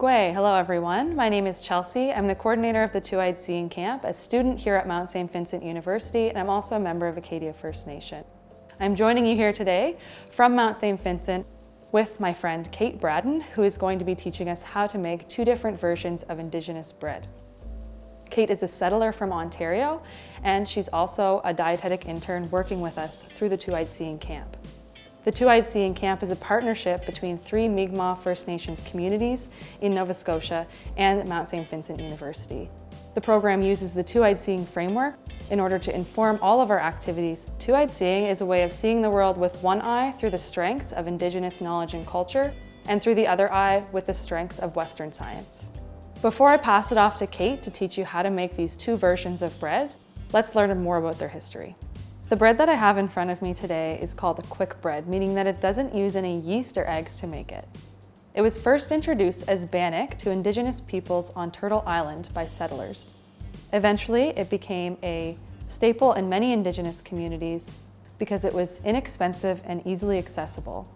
Gway, hello everyone. My name is Chelsea. I'm the coordinator of the Two-Eyed Seeing Camp, a student here at Mount St. Vincent University, and I'm also a member of Acadia First Nation. I'm joining you here today from Mount St. Vincent with my friend Kate Braden, who is going to be teaching us how to make two different versions of Indigenous bread. Kate is a settler from Ontario, and she's also a dietetic intern working with us through the Two-Eyed Seeing Camp. The Two-Eyed Seeing Camp is a partnership between 3 Mi'kmaq First Nations communities in Nova Scotia and Mount St. Vincent University. The program uses the Two-Eyed Seeing framework in order to inform all of our activities. Two-Eyed Seeing is a way of seeing the world with one eye through the strengths of Indigenous knowledge and culture, and through the other eye with the strengths of Western science. Before I pass it off to Kate to teach you how to make these two versions of bread, let's learn more about their history. The bread that I have in front of me today is called a quick bread, meaning that it doesn't use any yeast or eggs to make it. It was first introduced as bannock to Indigenous peoples on Turtle Island by settlers. Eventually, it became a staple in many Indigenous communities because it was inexpensive and easily accessible.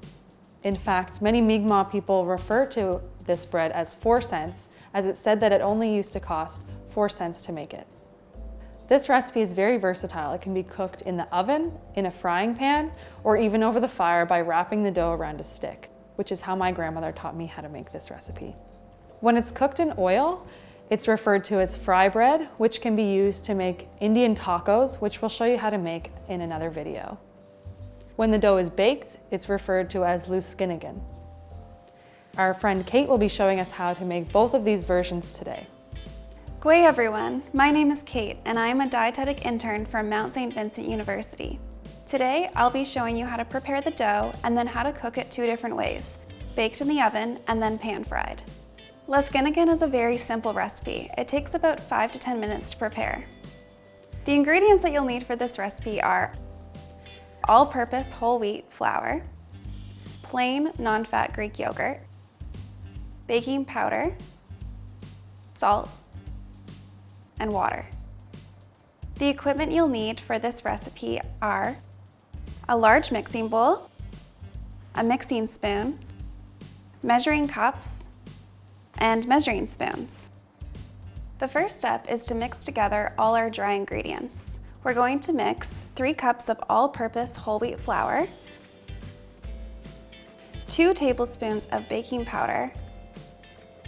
In fact, many Mi'kmaq people refer to this bread as 4 cents, as it said that it only used to cost 4 cents to make it. This recipe is very versatile. It can be cooked in the oven, in a frying pan, or even over the fire by wrapping the dough around a stick, which is how my grandmother taught me how to make this recipe. When it's cooked in oil, it's referred to as fry bread, which can be used to make Indian tacos, which we'll show you how to make in another video. When the dough is baked, it's referred to as Luskinikin. Our friend Kate will be showing us how to make both of these versions today. Gway everyone, my name is Kate and I am a dietetic intern from Mount St. Vincent University. Today I'll be showing you how to prepare the dough and then how to cook it 2 different ways, baked in the oven and then pan fried. Luskinikin is a very simple recipe. It takes about 5 to 10 minutes to prepare. The ingredients that you'll need for this recipe are all-purpose whole wheat flour, plain non-fat Greek yogurt, baking powder, salt, and water. The equipment you'll need for this recipe are a large mixing bowl, a mixing spoon, measuring cups, and measuring spoons. The first step is to mix together all our dry ingredients. We're going to mix 3 cups of all-purpose whole wheat flour, 2 tablespoons of baking powder,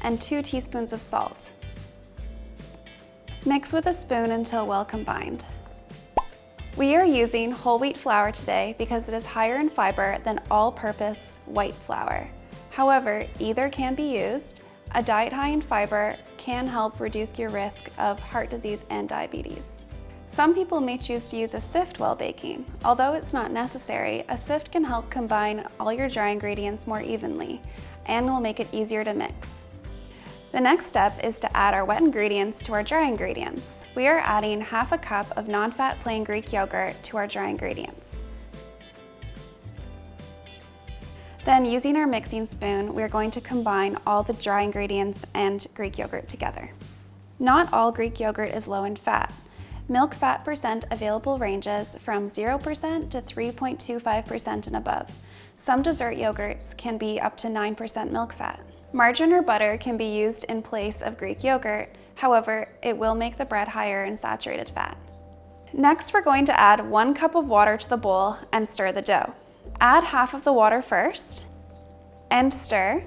and 2 teaspoons of salt. Mix with a spoon until well combined. We are using whole wheat flour today because it is higher in fiber than all-purpose white flour. However, either can be used. A diet high in fiber can help reduce your risk of heart disease and diabetes. Some people may choose to use a sift while baking. Although it's not necessary, a sift can help combine all your dry ingredients more evenly and will make it easier to mix. The next step is to add our wet ingredients to our dry ingredients. We are adding half a cup of non-fat plain Greek yogurt to our dry ingredients. Then, using our mixing spoon, we are going to combine all the dry ingredients and Greek yogurt together. Not all Greek yogurt is low in fat. Milk fat percent available ranges from 0% to 3.25% and above. Some dessert yogurts can be up to 9% milk fat. Margarine or butter can be used in place of Greek yogurt, however, it will make the bread higher in saturated fat. Next, we're going to add 1 cup of water to the bowl and stir the dough. Add half of the water first, and stir.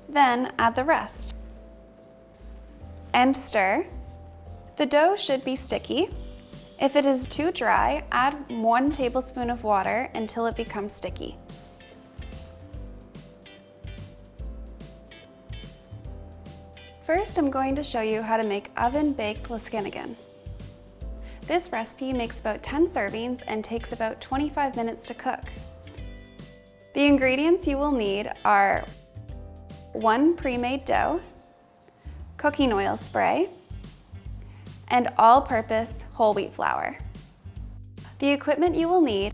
Then add the rest, and stir. The dough should be sticky. If it is too dry, add 1 tablespoon of water until it becomes sticky. First, I'm going to show you how to make oven-baked Luskinikin. This recipe makes about 10 servings and takes about 25 minutes to cook. The ingredients you will need are 1 pre-made dough, cooking oil spray, and all-purpose whole wheat flour. The equipment you will need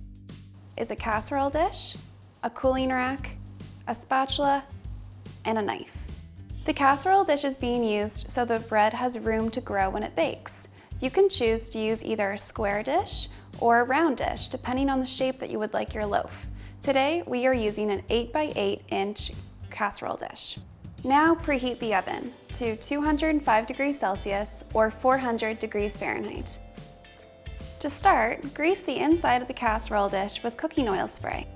is a casserole dish, a cooling rack, a spatula, and a knife. The casserole dish is being used so the bread has room to grow when it bakes. You can choose to use either a square dish or a round dish, depending on the shape that you would like your loaf. Today, we are using an 8 by 8 inch casserole dish. Now preheat the oven to 205 degrees Celsius or 400 degrees Fahrenheit. To start, grease the inside of the casserole dish with cooking oil spray.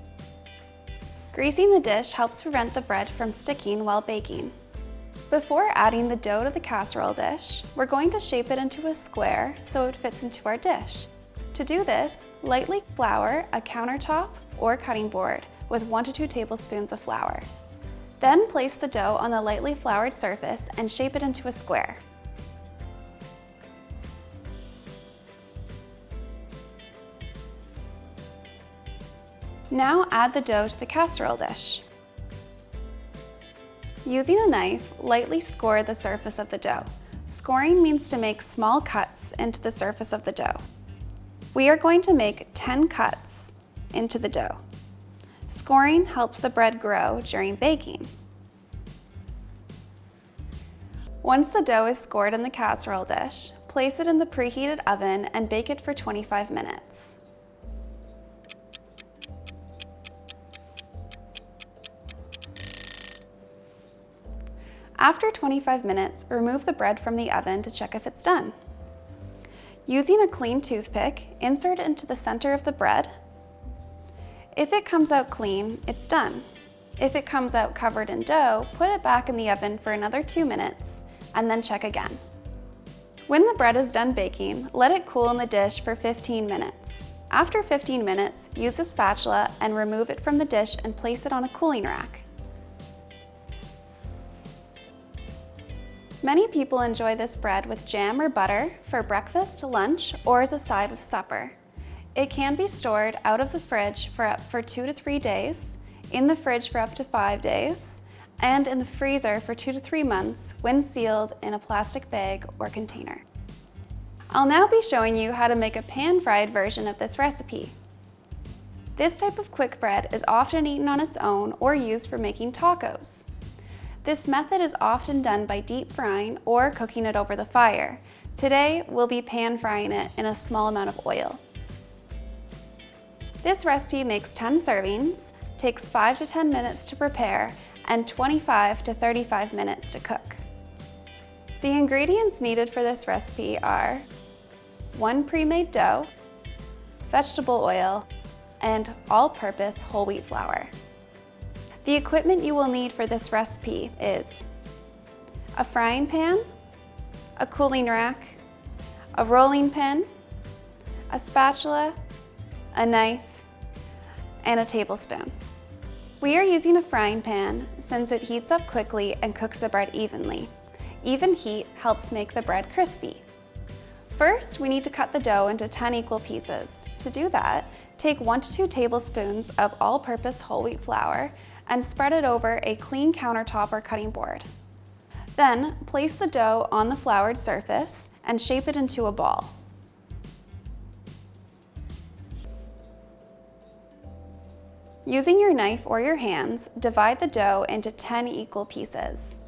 Greasing the dish helps prevent the bread from sticking while baking. Before adding the dough to the casserole dish, we're going to shape it into a square so it fits into our dish. To do this, lightly flour a countertop or cutting board with 1 to 2 tablespoons of flour. Then place the dough on the lightly floured surface and shape it into a square. Now add the dough to the casserole dish. Using a knife, lightly score the surface of the dough. Scoring means to make small cuts into the surface of the dough. We are going to make 10 cuts into the dough. Scoring helps the bread grow during baking. Once the dough is scored in the casserole dish, place it in the preheated oven and bake it for 25 minutes. After 25 minutes, remove the bread from the oven to check if it's done. Using a clean toothpick, insert it into the center of the bread. If it comes out clean, it's done. If it comes out covered in dough, put it back in the oven for another 2 minutes and then check again. When the bread is done baking, let it cool in the dish for 15 minutes. After 15 minutes, use a spatula and remove it from the dish and place it on a cooling rack. Many people enjoy this bread with jam or butter for breakfast, lunch, or as a side with supper. It can be stored out of the fridge for 2 to 3 days, in the fridge for up to 5 days, and in the freezer for 2 to 3 months when sealed in a plastic bag or container. I'll now be showing you how to make a pan-fried version of this recipe. This type of quick bread is often eaten on its own or used for making tacos. This method is often done by deep frying or cooking it over the fire. Today, we'll be pan frying it in a small amount of oil. This recipe makes 10 servings, takes 5 to 10 minutes to prepare, and 25 to 35 minutes to cook. The ingredients needed for this recipe are 1 pre-made dough, vegetable oil, and all-purpose whole wheat flour. The equipment you will need for this recipe is a frying pan, a cooling rack, a rolling pin, a spatula, a knife, and a tablespoon. We are using a frying pan since it heats up quickly and cooks the bread evenly. Even heat helps make the bread crispy. First, we need to cut the dough into 10 equal pieces. To do that, take 1 to 2 tablespoons of all-purpose whole wheat flour and spread it over a clean countertop or cutting board. Then, place the dough on the floured surface and shape it into a ball. Using your knife or your hands, divide the dough into 10 equal pieces.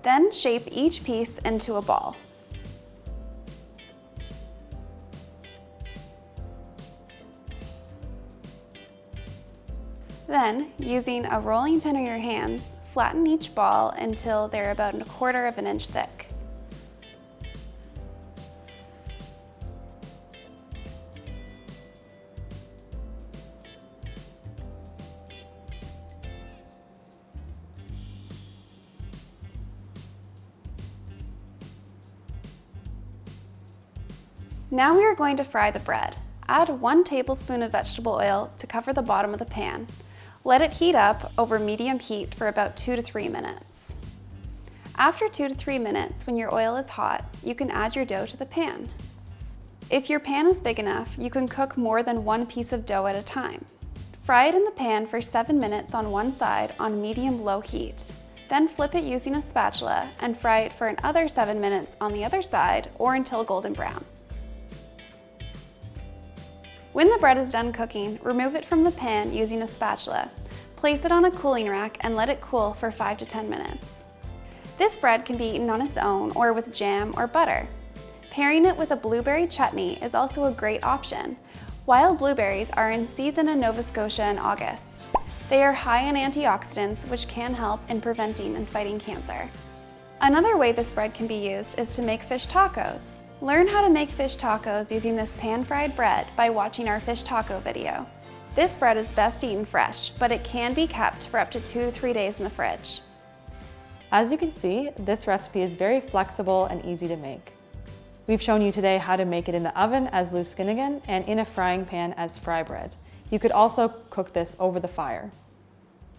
Then shape each piece into a ball. Then, using a rolling pin or your hands, flatten each ball until they're about 1/4 of an inch thick. Now we are going to fry the bread. Add 1 tablespoon of vegetable oil to cover the bottom of the pan. Let it heat up over medium heat for about 2 to 3 minutes. After 2 to 3 minutes, when your oil is hot, you can add your dough to the pan. If your pan is big enough, you can cook more than 1 piece of dough at a time. Fry it in the pan for 7 minutes on one side on medium-low heat. Then flip it using a spatula and fry it for another 7 minutes on the other side or until golden brown. When the bread is done cooking, remove it from the pan using a spatula. Place it on a cooling rack and let it cool for 5 to 10 minutes. This bread can be eaten on its own or with jam or butter. Pairing it with a blueberry chutney is also a great option. Wild blueberries are in season in Nova Scotia in August. They are high in antioxidants, which can help in preventing and fighting cancer. Another way this bread can be used is to make fish tacos. Learn how to make fish tacos using this pan-fried bread by watching our fish taco video. This bread is best eaten fresh, but it can be kept for up to 2 to 3 days in the fridge. As you can see, this recipe is very flexible and easy to make. We've shown you today how to make it in the oven as Luskinikin and in a frying pan as fry bread. You could also cook this over the fire.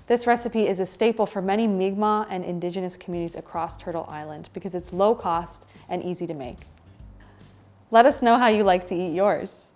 This recipe is a staple for many Mi'kmaq and Indigenous communities across Turtle Island because it's low cost and easy to make. Let us know how you like to eat yours.